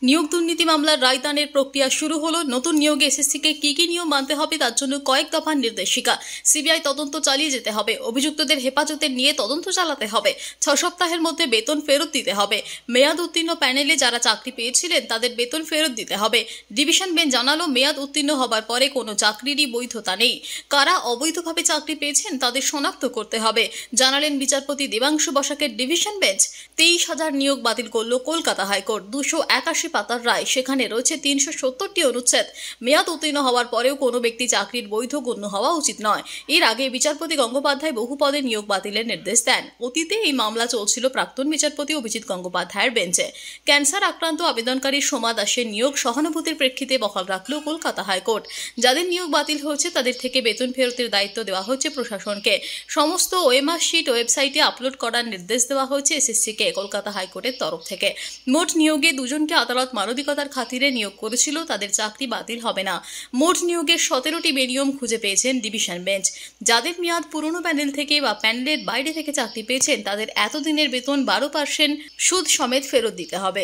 নিয়োগ দুর্নীতি মামলার রায়দানের প্রক্রিয়া শুরু হলো। নতুন নিয়োগে এসএসসিকে কি নিয়ম মানতে হবে তার জন্য কয়েক দফার নির্দেশিকা। সিবিআই তদন্ত চালিয়ে যেতে হবে। অভিযুক্তদের হেফাজতে নিয়ে তদন্ত চালাতে হবে। 6 সপ্তাহের মধ্যে বেতন ফেরত দিতে হবে। মেয়াদ উত্তীর্ণ প্যানেলে যারা চাকরি পেয়েছিলেন তাদের বেতন ফেরত দিতে হবে। ডিভিশন বেঞ্চ জানালো, মেয়াদ উত্তীর্ণ হবার পরে কোনো চাকরিরই বৈধতা নেই। কারা অবৈধভাবে চাকরি পেয়েছেন তাদের শনাক্ত করতে হবে, জানালেন বিচারপতি দেবাংশু বসাকের ডিভিশন বেঞ্চ। 23,000 নিয়োগ বাতিল করল কলকাতা হাইকোর্ট। 281 পাতার রায়, সেখানে রয়েছে 370টি অনুচ্ছেদ। মেয়াদ উত্তীর্ণ হওয়ার পরেও কোনো ব্যক্তি চাকরির বৈধ গণ্য হওয়া উচিত নয়। এর আগে বিচারপতি গঙ্গোপাধ্যায় বহু পদে নিয়োগ বাতিলের নির্দেশ দেন। অতীতে এই মামলা চলছিল প্রাক্তন বিচারপতি অভিজিৎ গঙ্গোপাধ্যায়ের বেঞ্চে। ক্যান্সার আক্রান্ত আবেদনকারী সোমা দাসের নিয়োগ সহানুভূতির প্রেক্ষিতে বহাল রাখল কলকাতা হাইকোর্ট। যাদের নিয়োগ বাতিল হয়েছে তাদের থেকে বেতন ফেরতের দায়িত্ব দেওয়া হয়েছে প্রশাসনকে। সমস্ত ওএমআর শিট ওয়েবসাইটে আপলোড করার নির্দেশ দেওয়া হয়েছে এসএসসিকে কলকাতা হাইকোর্টের তরফ থেকে। মোট নিয়োগে দুজনকে আদালত মানবিকতার খাতিরে নিয়োগ করেছিল, তাদের চাকরি বাতিল হবে না। মোট নিয়োগের 17টি বেনিয়ম খুঁজে পেয়েছেন ডিভিশন বেঞ্চ। যাদের মেয়াদ পুরনো প্যানেল থেকে বা প্যানেলের বাইরে থেকে চাকরি পেয়েছেন তাদের এতদিনের বেতন 12% সুদ সমেত ফেরত দিতে হবে।